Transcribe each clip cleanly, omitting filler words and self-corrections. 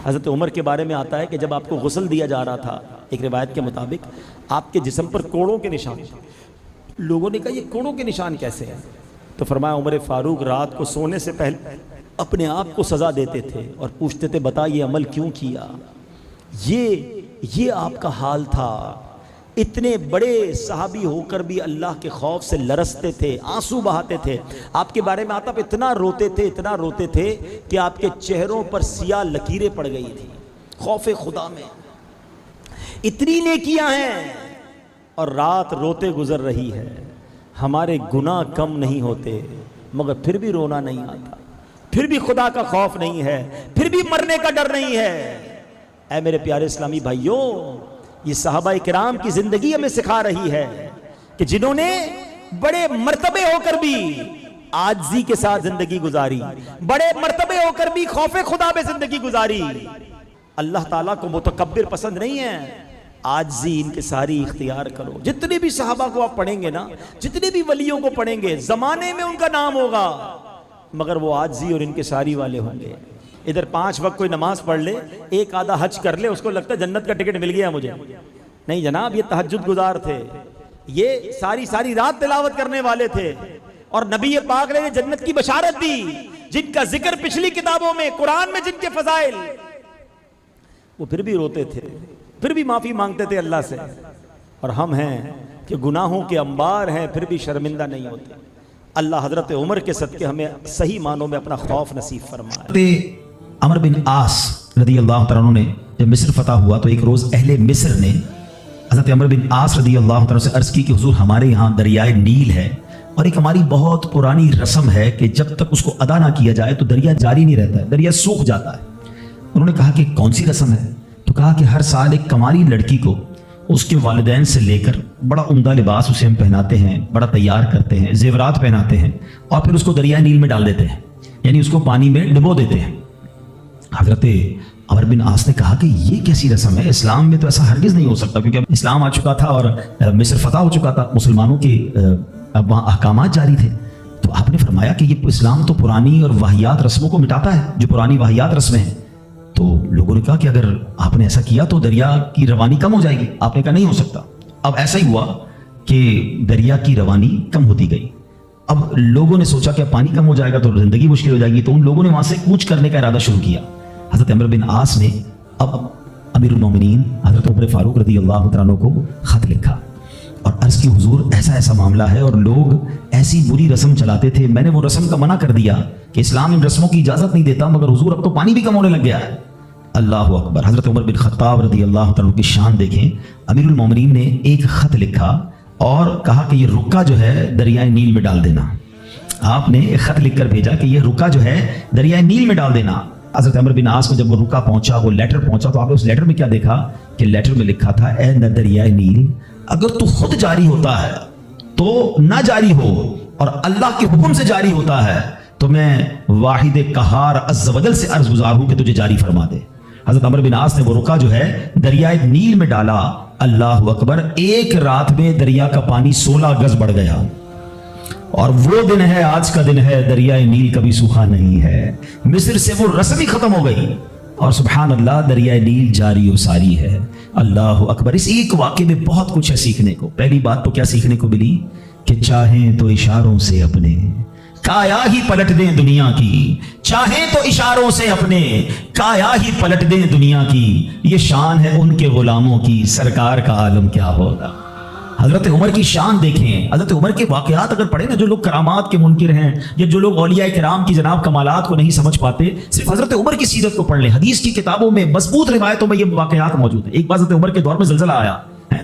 حضرت عمر کے بارے میں آتا ہے کہ جب آپ کو غسل دیا جا رہا تھا، ایک روایت کے مطابق آپ کے جسم پر کوڑوں کے نشان تھے۔ لوگوں نے کہا یہ کوڑوں کے نشان کیسے ہیں؟ تو فرمایا عمر فاروق رات کو سونے سے پہلے اپنے آپ کو سزا دیتے تھے اور پوچھتے تھے بتا یہ عمل کیوں کیا؟ یہ آپ کا حال تھا۔ اتنے بڑے صحابی ہو کر بھی اللہ کے خوف سے لرزتے تھے، آنسو بہاتے تھے۔ آپ کے بارے میں آتا اتنا روتے تھے کہ آپ کے چہروں پر سیاہ لکیریں پڑ گئی تھی خوف خدا میں۔ اتنی نیکیاں ہیں اور رات روتے گزر رہی ہے۔ ہمارے گناہ کم نہیں ہوتے مگر پھر بھی رونا نہیں آتا، پھر بھی خدا کا خوف نہیں ہے، پھر بھی مرنے کا ڈر نہیں ہے۔ اے میرے پیارے اسلامی بھائیوں، یہ صحابہ کرام کی زندگی ہمیں سکھا رہی ہے کہ جنہوں نے بڑے مرتبے ہو کر بھی عاجزی کے ساتھ زندگی گزاری، بڑے مرتبے ہو کر بھی خوف خدا میں زندگی گزاری۔ اللہ تعالیٰ کو متکبر پسند نہیں ہے، عاجزی ان کے ساری اختیار کرو۔ جتنے بھی صحابہ کو آپ پڑھیں گے نا، جتنے بھی ولیوں کو پڑھیں گے، زمانے میں ان کا نام ہوگا مگر وہ عاجزی اور ان کے ساری والے ہوں گے۔ ادھر 5 وقت کوئی نماز پڑھ لے، ایک آدھا حج کر لے، اس کو لگتا ہے جنت کا ٹکٹ مل گیا مجھے۔ نہیں جناب، یہ تہجد گزار تھے، یہ ساری رات تلاوت کرنے والے تھے، اور نبی پاک نے جنت کی بشارت دی، جن کا ذکر پچھلی کتابوں میں، قرآن میں جن کے فضائل، وہ پھر بھی روتے تھے، پھر بھی معافی مانگتے تھے اللہ سے۔ اور ہم ہیں کہ گناہوں کے انبار ہیں پھر بھی شرمندہ نہیں ہوتے۔ اللہ حضرت عمر کے صدقے ہمیں صحیح معنوں میں اپنا خوف نصیب فرمائے۔ عمر بن عاص رضی اللہ تعالیٰ عنہ نے جب مصر فتح ہوا تو ایک روز اہل مصر نے حضرت عمر بن عاص رضی اللہ تعالیٰ سے عرض کی کہ حضور ہمارے یہاں دریائے نیل ہے اور ایک ہماری بہت پرانی رسم ہے کہ جب تک اس کو ادا نہ کیا جائے تو دریا جاری نہیں رہتا ہے، دریا سوکھ جاتا ہے۔ انہوں نے کہا کہ کون سی رسم ہے؟ تو کہا کہ ہر سال ایک کماری لڑکی کو اس کے والدین سے لے کر بڑا عمدہ لباس اسے ہم پہناتے ہیں، بڑا تیار کرتے ہیں، زیورات پہناتے ہیں اور پھر اس کو دریائے نیل میں ڈال دیتے ہیں، یعنی اس کو پانی میں ڈبو دیتے ہیں۔ حضرت عمر بن عاص نے کہا کہ یہ کیسی رسم ہے؟ اسلام میں تو ایسا ہرگز نہیں ہو سکتا، کیونکہ اب اسلام آ چکا تھا اور مصر فتح ہو چکا تھا، مسلمانوں کے اب وہاں احکامات جاری تھے۔ تو آپ نے فرمایا کہ یہ اسلام تو پرانی اور واہیات رسموں کو مٹاتا ہے، جو پرانی واہیات رسمیں ہیں۔ تو لوگوں نے کہا کہ اگر آپ نے ایسا کیا تو دریا کی روانی کم ہو جائے گی۔ آپ نے کہا نہیں ہو سکتا۔ اب ایسا ہی ہوا کہ دریا کی روانی کم ہوتی گئی۔ اب لوگوں نے سوچا کہ اب پانی کم ہو جائے گا تو زندگی مشکل ہو جائے گی، تو ان لوگوں نے وہاں سے کوچ کرنے کا ارادہ شروع کیا۔ حضرت عمر بن عاص نے اب امیر المومنین حضرت عمر فاروق رضی اللہ عنہ کو خط لکھا اور عرض کی حضور ایسا ایسا معاملہ ہے اور لوگ ایسی بری رسم چلاتے تھے، میں نے وہ رسم کا منع کر دیا کہ اسلام ان رسموں کی اجازت نہیں دیتا، مگر حضور اب تو پانی بھی کم ہونے لگ گیا ہے۔ اللہ اکبر۔ حضرت عمر بن خطاب رضی اللہ عنہ کی شان دیکھیں، امیر المومنین نے ایک خط لکھا اور کہا کہ یہ رکا جو ہے دریائے نیل میں ڈال دینا۔ آپ نے ایک خط لکھ کر بھیجا کہ یہ رکا جو ہے دریائے نیل میں ڈال دینا۔ حضرت عمر بن عاص کو جب وہ رکا پہنچا، وہ لیٹر پہنچا، تو آپ نے اس لیٹر میں کیا دیکھا کہ لیٹر میں لکھا تھا اے دریائے نیل، اگر تو خود جاری ہوتا ہے تو نہ جاری ہو، اور اللہ کے حکم سے جاری ہوتا ہے تو میں واحد قہار عز و جل سے عرض گزار ہوں کہ تجھے جاری فرما دے۔ حضرت عمر بن عاص نے وہ رکا جو ہے دریائے نیل میں ڈالا۔ اللہ اکبر، ایک رات میں دریا کا پانی 16 گز بڑھ گیا، اور وہ دن ہے، آج کا دن ہے، دریائے نیل کبھی سوکھا نہیں ہے۔ مصر سے وہ رسم ہی ختم ہو گئی اور سبحان اللہ دریائے نیل جاری و ساری ہے۔ اللہ اکبر۔ اس ایک واقعے میں بہت کچھ ہے سیکھنے کو۔ پہلی بات تو کیا سیکھنے کو ملی کہ چاہیں تو اشاروں سے اپنے کایا ہی پلٹ دیں دنیا کی، چاہیں تو اشاروں سے اپنے کایا ہی پلٹ دیں دنیا کی، یہ شان ہے ان کے غلاموں کی، سرکار کا عالم کیا ہوگا۔ حضرت عمر کی شان دیکھیں، حضرت عمر کے واقعات اگر پڑھیں نا، جو لوگ کرامات کے منکر ہیں یا جو لوگ اولیاء کرام کی جناب کمالات کو نہیں سمجھ پاتے، صرف حضرت عمر کی سیرت کو پڑھ لیں۔ حدیث کی کتابوں میں مضبوط روایتوں میں یہ واقعات موجود ہیں۔ ایک بار حضرت عمر کے دور میں زلزلہ آیا،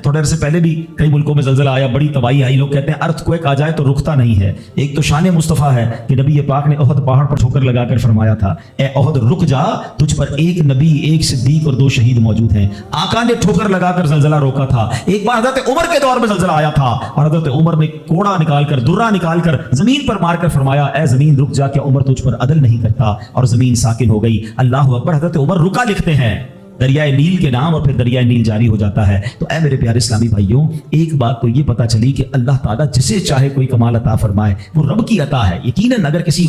تھوڑے عرصے پہلے بھی کئی ملکوں میں زلزلہ آیا، بڑی تباہی آئی۔ لوگ کہتے ہیں ارتھ کویک آ جائے تو رکتا نہیں ہے۔ ایک تو شان مصطفیٰ ہے کہ نبی پاک نے احد پہاڑ پر ٹھوکر لگا کر فرمایا تھا اے احد رک جا، تجھ پر ایک نبی، ایک صدیق اور 2 شہید موجود ہیں۔ آقا نے ٹھوکر لگا کر زلزلہ روکا تھا۔ ایک بار حضرت عمر کے دور میں زلزلہ آیا تھا اور حضرت عمر نے کوڑا نکال کر، درہ نکال کر زمین پر مار کر فرمایا اے زمین رک جا، کہ عمر تجھ پر عدل نہیں کرتا، اور زمین ساکن ہو گئی۔ اللہ اکبر۔ حضرت عمر رکا لکھتے ہیں دریائے نیل کے نام اور پھر دریائے نیل جاری ہو جاتا ہے. تو اے میرے پیارے اسلامی بھائیوں، ایک بات تو یہ پتہ چلی کہ اللہ تعالیٰ جسے چاہے کوئی کمال عطا فرمائے، وہ رب کی عطا ہے. یقیناً اگر کسی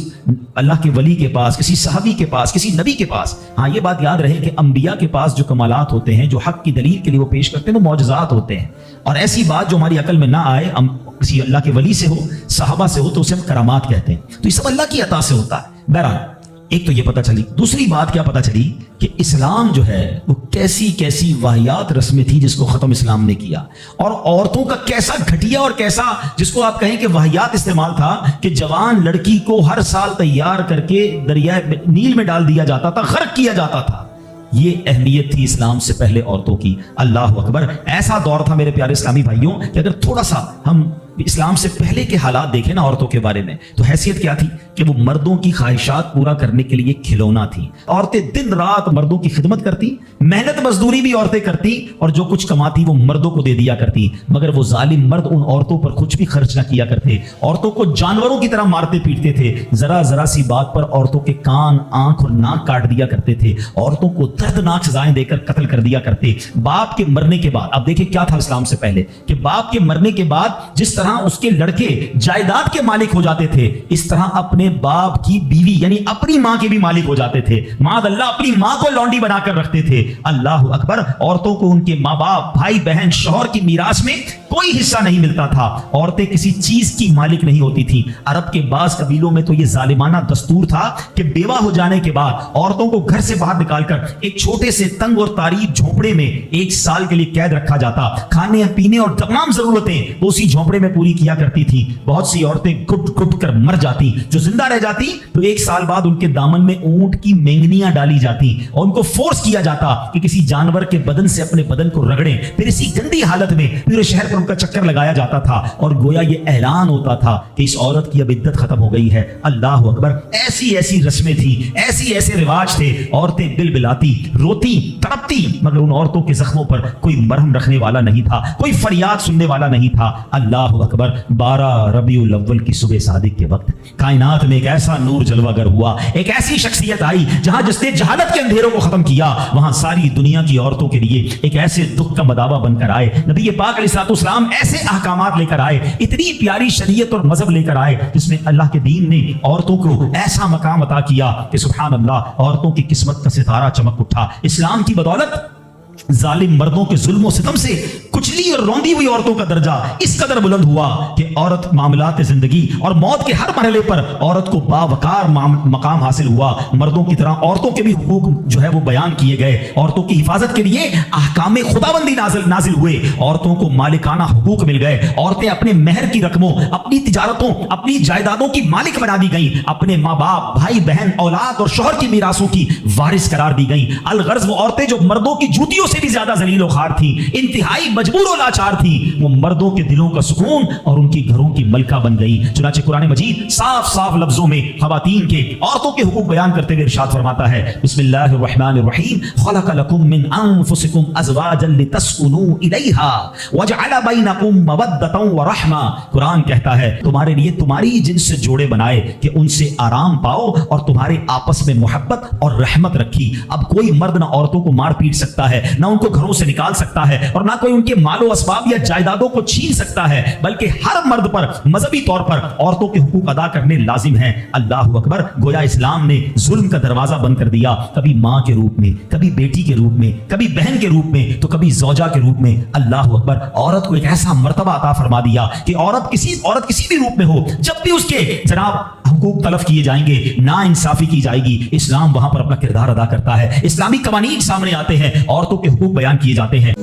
اللہ کے ولی کے پاس، کسی صحابی کے پاس، کسی نبی کے پاس، ہاں یہ بات یاد رہے کہ انبیاء کے پاس جو کمالات ہوتے ہیں، جو حق کی دلیل کے لیے وہ پیش کرتے ہیں، وہ معجزات ہوتے ہیں. اور ایسی بات جو ہماری عقل میں نہ آئے، کسی اللہ کے ولی سے ہو، صحابہ سے ہو، تو اسے ہم کرامات کہتے ہیں. تو یہ سب اللہ کی عطا سے ہوتا ہے. بہرحال ایک تو یہ پتہ چلی. دوسری بات کیا پتہ چلی کہ اسلام جو ہے وہ کیسی واہیات رسمیں تھی جس کو ختم اسلام نے کیا، اور عورتوں کا کیسا گھٹیا اور کیسا جس کو آپ کہیں کہ واہیات استعمال تھا کہ جوان لڑکی کو ہر سال تیار کر کے دریائے نیل میں ڈال دیا جاتا تھا، غرق کیا جاتا تھا. یہ اہمیت تھی اسلام سے پہلے عورتوں کی. اللہ اکبر. ایسا دور تھا میرے پیارے اسلامی بھائیوں کہ اگر تھوڑا سا ہم اسلام سے پہلے کے حالات دیکھیں نا عورتوں کے بارے میں، تو حیثیت کیا تھی کہ وہ مردوں کی خواہشات پورا کرنے کے لیے کھلونا تھی. عورتیں دن رات مردوں کی خدمت کرتی، محنت مزدوری بھی عورتیں کرتی، اور جو کچھ کماتی وہ مردوں کو دے دیا کرتی. مگر وہ ظالم مرد ان عورتوں پر کچھ بھی خرچ نہ کیا کرتے، عورتوں کو جانوروں کی طرح مارتے پیٹتے تھے. ذرا سی بات پر عورتوں کے کان، آنکھ اور ناک کاٹ دیا کرتے تھے، عورتوں کو دردناک سزائیں دے کر قتل کر دیا کرتے. باپ کے مرنے کے بعد، اب دیکھیں کیا تھا اسلام سے پہلے کہ باپ کے مرنے کے بعد جس طرح اس کے لڑکے جائیداد کے مالک ہو جاتے تھے، اس طرح اپنے باپ کی بیوی یعنی اپنی ماں کے بھی مالک ہو جاتے تھے. معاذ اللہ، اپنی ماں کو لونڈی بنا کر رکھتے تھے. اللہ اکبر. عورتوں کو ان کے ماں باپ، بھائی بہن، شوہر کی میراث میں کوئی حصہ نہیں ملتا تھا. عورتیں کسی چیز کی مالک نہیں ہوتی تھی. عرب کے بعض قبیلوں میں تو یہ ظالمانہ دستور تھا کہ بیوہ ہو جانے کے بعد عورتوں کو گھر سے باہر نکال کر ایک چھوٹے سے تنگ اور تاریک جھونپڑے میں 1 سال کے لیے قید رکھا جاتا. کھانے پینے اور تمام ضرورتیں اسی جھونپڑے میں پوری کیا کرتی تھی. بہت سی عورتیں گٹ گٹ کر مر جاتی. جو زندہ رہ جاتی تو 1 سال بعد ان کے دامن میں اونٹ کی مینگنیاں ڈالی جاتی اور ان کو فورس کیا جاتا کہ کسی جانور کے بدن سے اپنے بدن کو رگڑیں. پھر اسی گندی حالت میں پورے شہر پر ان کا چکر لگایا جاتا تھا اور گویا یہ اعلان ہوتا تھا کہ اس عورت کی اب عدت ختم ہو گئی ہے. اللہ اکبر. ایسی رسمیں تھی، ایسے رواج تھے. عورتیں بلبلاتی، روتی، تڑپتی، مگر ان عورتوں کے زخموں پر کوئی مرہم رکھنے والا نہیں تھا، کوئی فریاد سننے والا نہیں تھا. اللہ اکبر. 12 ربیع الاول کی صبح صادق کے وقت کائنات میں ایک ایسا نور جلوہ گر ہوا، ایک ایسی شخصیت آئی جہاں جس نے جہالت کے اندھیروں کو ختم کیا، وہاں ساری دنیا کی عورتوں کے لیے ایک ایسے دکھ کا مداوا بن کر آئے. نبی پاک علیہ الصلوۃ والسلام ایسے احکامات لے کر آئے، اتنی پیاری شریعت اور مذہب لے کر آئے جس میں اللہ کے دین نے عورتوں کو ایسا مقام عطا کیا کہ سبحان اللہ، عورتوں کی قسمت کا ستارہ چمک اٹھا. اسلام کی بدولت ظالم مردوں کے ظلم و ستم سے کچلی اور روندی ہوئی عورتوں کا درجہ اس قدر بلند ہوا کہ عورت معاملات زندگی اور موت کے ہر مرحلے پر عورت کو باوقار مقام حاصل ہوا. مردوں کی طرح عورتوں کے بھی حقوق جو ہے وہ بیان کیے گئے. عورتوں کی حفاظت کے لیے احکام خداوندی نازل ہوئے. عورتوں کو مالکانہ حقوق مل گئے. عورتیں اپنے مہر کی رقموں، اپنی تجارتوں، اپنی جائیدادوں کی مالک بنا دی گئیں. اپنے ماں باپ، بھائی بہن، اولاد اور شوہر کی میراثوں کی وارث قرار دی گئیں. الغرض وہ عورتیں جو مردوں کی جوتیوں سے بھی زیادہ ذلیل و خوار تھیں، انتہائی مجبور و لاچار تھیں، وہ مردوں کے دلوں کا سکون اور ان کی گھروں کی ملکہ بن گئی. چنانچہ قرآن مجید صاف لفظوں میں خواتین کے، عورتوں کے حقوق بیان کرتے ہوئے ارشاد فرماتا ہے، بسم اللہ الرحمن الرحیم، خلق لکم من انفسکم ازواجا لتسکنوا الیہا وجعل بینکم مودۃ ورحمہ. قرآن کہتا ہے تمہارے لیے تمہاری جنس سے جوڑے بنائے کہ ان سے آرام پاؤ اور تمہارے آپس میں محبت اور رحمت رکھی. اب کوئی مرد نہ عورتوں کو مار پیٹ سکتا ہے، نہ ان کو گھروں سے نکال سکتا ہے، اور نہ کوئی ان کے مال و اسباب یا جائیدادوں کو چھین سکتا ہے، بلکہ ہر مرد پر مذہبی طور پر عورتوں کے حقوق ادا کرنے لازم ہیں. اللہ اکبر. گویا اسلام نے ظلم کا دروازہ بند کر دیا، کبھی ماں کے روپ میں، کبھی بیٹی کے روپ میں، کبھی بہن کے روپ میں، تو کبھی زوجہ کے روپ میں. اللہ اکبر. عورت کو ایک ایسا مرتبہ عطا فرما دیا کہ عورت کسی بھی روپ میں ہو، جب بھی اس کے جناب حقوق تلف کیے جائیں گے، نا انصافی کی جائے گی، اسلام وہاں پر اپنا کردار ادا کرتا ہے. اسلامی قوانین سامنے آتے ہیں، عورتوں کے حقوق بیان کیے جاتے ہیں.